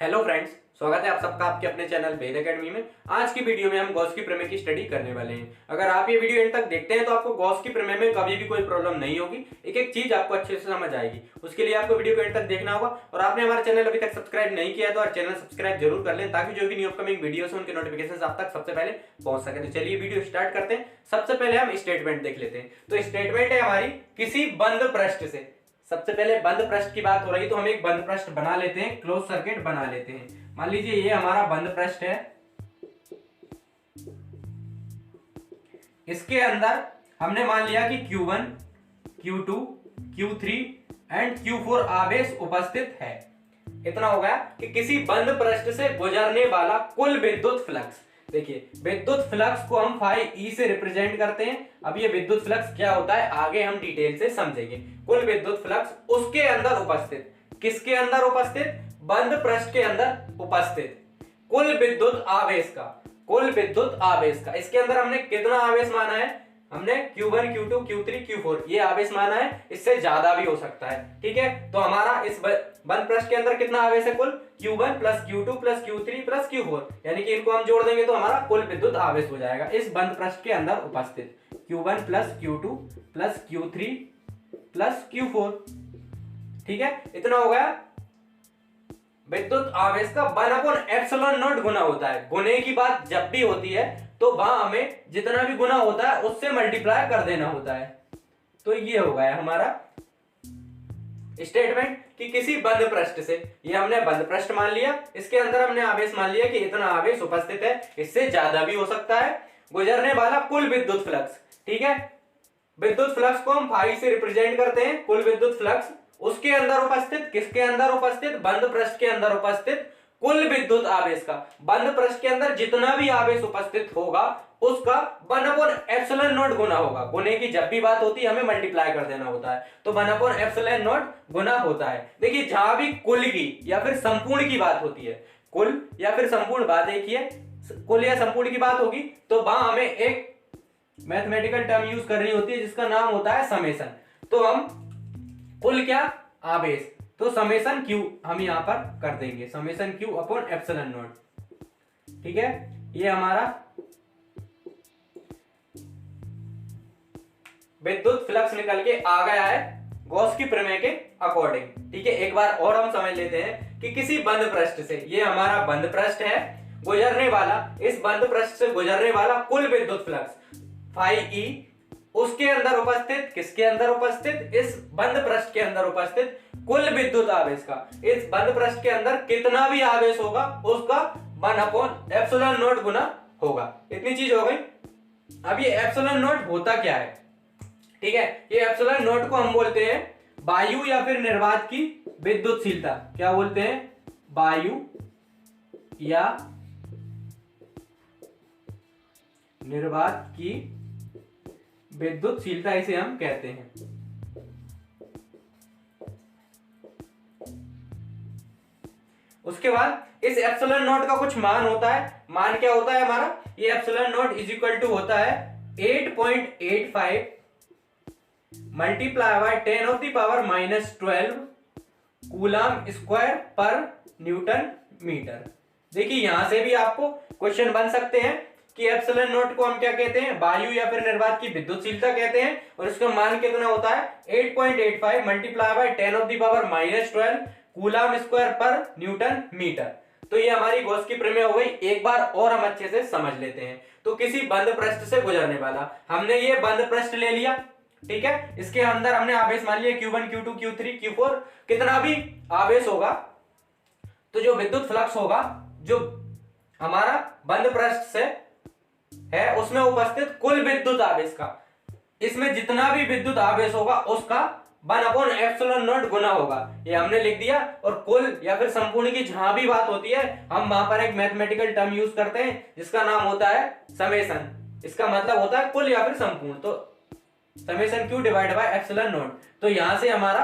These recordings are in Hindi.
हेलो फ्रेंड्स, स्वागत है आप सबका आपके अपने चैनल वेद एकेडमी में। आज की वीडियो में हम गॉस की प्रमेय की स्टडी करने वाले हैं। अगर आप ये वीडियो एंड तक देखते हैं तो आपको गॉस की प्रमेय में कभी भी कोई प्रॉब्लम नहीं होगी, एक एक चीज आपको अच्छे से समझ आएगी। उसके लिए आपको वीडियो को एंड तक देखना होगा और आपने हमारा चैनल अभी तक सब्सक्राइब नहीं किया तो चैनल सब्सक्राइब जरूर कर लें ताकि जो भी न्यू अपकमिंग वीडियोस हैं उनके नोटिफिकेशन आप तक सबसे पहले पहुंच सके। तो चलिए वीडियो स्टार्ट करते हैं। सबसे पहले हम स्टेटमेंट देख लेते हैं। तो स्टेटमेंट है हमारी किसी बंद पृष्ठ से। सबसे पहले बंद पृष्ठ की बात हो रही तो हम एक बंद पृष्ठ बना लेते हैं, क्लोज सर्किट बना लेते हैं। मान लीजिए ये हमारा बंद पृष्ठ है, इसके अंदर हमने मान लिया कि Q1, Q2, Q3 and Q4 आवेश उपस्थित है। इतना हो गया कि किसी बंद पृष्ठ से गुजरने वाला कुल विद्युत फ्लक्स। देखिए विद्युत फ्लक्स को हम फाई ई से रिप्रेजेंट करते हैं। अब ये विद्युत फ्लक्स क्या होता है आगे हम डिटेल से समझेंगे। कुल विद्युत फ्लक्स उसके अंदर उपस्थित, किसके अंदर उपस्थित? बंद पृष्ठ के अंदर उपस्थित कुल विद्युत आवेश का, कुल विद्युत आवेश का। इसके अंदर हमने कितना आवेश माना है? हमने Q1, Q2, Q3, Q4 ये आवेश माना है, इससे ज्यादा भी हो सकता है। ठीक है, तो हमारा इस बंद पृष्ठ के अंदर कितना आवेश है? कुल Q1 plus Q2 plus Q3 plus Q4, यानी कि इनको हम जोड़ देंगे तो हमारा कुल विद्युत आवेश हो जाएगा इस बंद पृष्ठ के अंदर उपस्थित Q1 plus Q2 plus Q3 plus Q4। ठीक है, इतना हो गया। विद्युत आवेश का 1/ε0 गुना होता है। गुने की बात जब भी होती है तो वहां हमें जितना भी गुना होता है उससे मल्टीप्लाई कर देना होता है। तो ये हो गया हमारा स्टेटमेंट कि किसी बंद पृष्ठ से, ये हमने बंद पृष्ठ मान लिया, इसके अंदर हमने आवेश मान लिया कि इतना आवेश उपस्थित है, इससे ज्यादा भी हो सकता है, गुजरने वाला कुल विद्युत फ्लक्स। ठीक है, विद्युत फ्लक्स को हम फाई से रिप्रेजेंट करते हैं। कुल विद्युत फ्लक्स उसके अंदर उपस्थित, किसके अंदर उपस्थित? बंद पृष्ठ के अंदर उपस्थित कुल विद्युत आवेश का। बंद पृष्ठ के अंदर जितना भी आवेश उपस्थित होगा उसका 1/ε0 गुना होगा। गुने की जब भी बात होती है हमें मल्टीप्लाई कर देना होता है, तो 1/ε0 गुना होता है। देखिए जहां भी कुल की या फिर संपूर्ण की बात होती है, कुल या फिर संपूर्ण बात एक ही है, कुल या संपूर्ण की बात होगी तो वहां हमें एक मैथमेटिकल टर्म यूज करनी होती है जिसका नाम होता है समेशन। तो हम कुल क्या? आवेश, तो समेशन Q हम यहां पर कर देंगे, समेशन Q अपॉन ε0। ठीक है, ये हमारा विद्युत फ्लक्स निकल के आ गया है गॉस की प्रमेय के अकॉर्डिंग। ठीक है, एक बार और हम समझ लेते हैं कि किसी बंद पृष्ठ से, ये हमारा बंद पृष्ठ है, गुजरने वाला, इस बंद पृष्ठ से गुजरने वाला कुल विद्युत फ्लक्स फाई ई उसके अंदर उपस्थित, किसके अंदर उपस्थित? इस बंद पृष्ठ के अंदर उपस्थित कुल विद्युत आवेश का। इस बंद पृष्ठ के अंदर कितना भी आवेश होगा उसका 1/ε0 गुना होगा। इतनी चीज हो गई। अब ये ε0 होता क्या है? ठीक है, ये ε0 को हम बोलते हैं वायु या फिर निर्वात की विद्युतशीलता। क्या बोलते हैं? वायु या निर्वात की विद्युतशीलता इसे हम कहते हैं। उसके बाद इस ε0 का कुछ मान होता है। मान क्या होता है हमारा? ये ε0 इज इक्वल टू होता है 8.85 मल्टीप्लाई बाय 10⁻⁻12 कूलम स्क्वायर पर न्यूटन मीटर। देखिए यहां से भी आपको क्वेश्चन बन सकते हैं कि ε0 को हम क्या कहते हैं? वायु या फिर निर्वात की विद्युतशीलता कहते हैं, और इसका मान कितना होता है? 8.85 मल्टीप्लाई बाय 10⁻⁻12 कूलम स्क्वायर पर न्यूटन मीटर। तो ये हमारी गॉस की प्रमेय हो गई। एक बार और हम अच्छे से समझ लेते हैं। तो किसी बंद पृष्ठ से गुजरने वाला, हमने ये बंद पृष्ठ ले लिया। ठीक है, इसके अंदर हमने आवेश मान लिया Q1, Q2, Q3, Q4। कितना भी आवेश होगा तो जो विद्युत फ्लक्स होगा जो हमारा बंद पृष्ठ से है उसमें उपस्थित कुल विद्युत आवेश का, इसमें जितना भी विद्युत आवेश होगा उसका 1/ε0 गुना होगा। ये हमने लिख दिया। और कुल या फिर संपूर्ण की जहां भी बात होती है हम वहां पर एक मैथमेटिकल टर्म यूज करते हैं जिसका नाम होता है समेशन। इसका मतलब होता है कुल या फिर संपूर्ण, तो समेशन Q डिवाइड बाय ε0। तो यहां से हमारा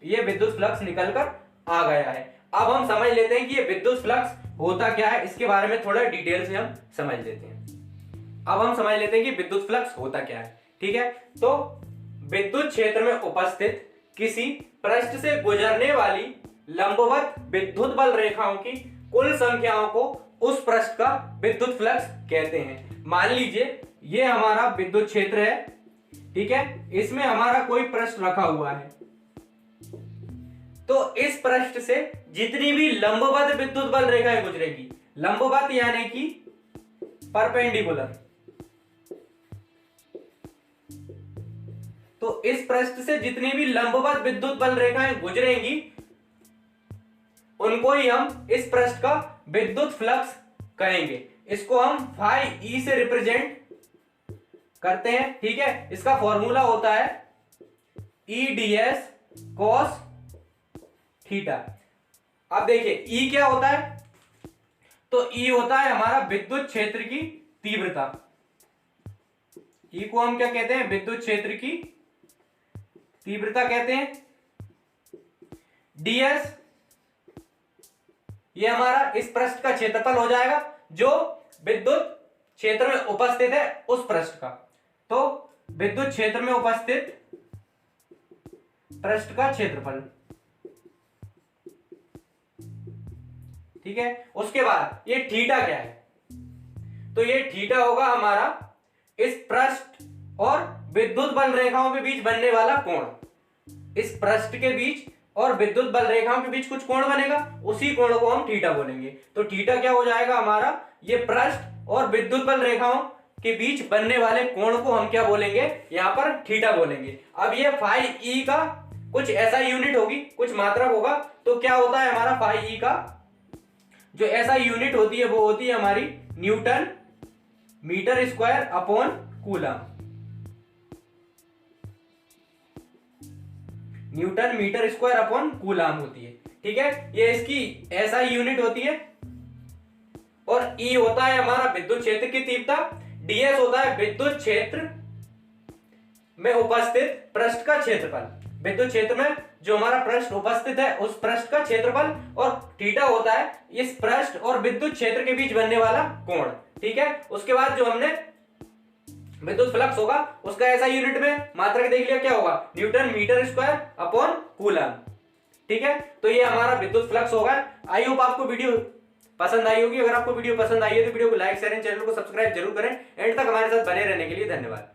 ये विद्युत फ्लक्स निकलकर आ गया है। अब हम समझ लेते हैं कि ये विद्युत फ्लक्स होता क्या है, इसके बारे में थोड़ा डिटेल से हम समझ लेते हैं। अब हम समझ लेते हैं कि विद्युत फ्लक्स होता क्या है। ठीक है, तो विद्युत क्षेत्र में उपस्थित किसी पृष्ठ से गुजरने वाली लंबवत विद्युत बल रेखाओं की कुल संख्याओं को उस पृष्ठ का विद्युत फ्लक्स कहते हैं। मान लीजिए ये हमारा विद्युत क्षेत्र है, ठीक है, इसमें हमारा कोई पृष्ठ रखा हुआ है, तो इस पृष्ठ से जितनी भी लंबवत विद्युत बल रेखाएं गुजरेगी, लंबवत यानी कि परपेंडिकुलर, तो इस पृष्ठ से जितनी भी लंबवत विद्युत बल रेखाएं गुजरेंगी उनको ही हम इस पृष्ठ का विद्युत फ्लक्स कहेंगे। इसको हम फाई ई से रिप्रेजेंट करते हैं, ठीक है। इसका फॉर्मूला होता है E D S cos theta. अब देखिए ई क्या होता है, तो ई होता है हमारा विद्युत क्षेत्र की तीव्रता। ई को हम क्या कहते हैं, विद्युत क्षेत्र की तीव्रता कहते हैं। डीएस ये हमारा इस पृष्ठ का क्षेत्रफल हो जाएगा जो विद्युत क्षेत्र में उपस्थित है उस पृष्ठ का, तो विद्युत क्षेत्र में उपस्थित पृष्ठ का क्षेत्रफल, ठीक है। उसके बाद ये थीटा क्या है, तो ये थीटा होगा हमारा इस पृष्ठ और विद्युत बल रेखाओं के बीच बनने वाला कोण। इस पृष्ठ के बीच और विद्युत बल रेखाओं के बीच कुछ कोण बनेगा, उसी कोण को हम थीटा बोलेंगे। तो थीटा क्या हो जाएगा हमारा, ये पृष्ठ और विद्युत बल रेखाओं के बीच बनने वाले कोण को हम क्या बोलेंगे, यहां पर थीटा बोलेंगे। अब ये फाई ई का कुछ ऐसा यूनिट होगी, कुछ मात्रक होगा, तो क्या होता है हमारा फाई ई का जो ऐसा यूनिट होती है वो होती है हमारी newton metre square upon coulomb. Newton metre square upon coulomb होती है, ठीक है। ये इसकी ऐसा यूनिट होती है। और ई होता है हमारा विद्युत क्षेत्र की तीव्रता, डीएस होता है विद्युत क्षेत्र में उपस्थित पृष्ठ का क्षेत्रफल, विद्युत क्षेत्र में जो हमारा पृष्ठ उपस्थित है उस पृष्ठ का क्षेत्रफल, और थीटा होता है इस पृष्ठ और विद्युत क्षेत्र के बीच बनने वाला कोण, ठीक है। उसके बाद जो हमने विद्युत फ्लक्स होगा उसका ऐसा यूनिट में मात्रक देख लिया, क्या होगा, newton metre square upon coulomb, ठीक है। तो ये हमारा विद्युत फ्लक्स होगा। आई होप आपको वीडियो पसंद आई होगी। अगर आपको वीडियो पसंद आई है तो वीडियो को लाइक शेयर एंड चैनल को सब्सक्राइब जरूर करें। एंड तक हमारे साथ बने रहने के लिए धन्यवाद।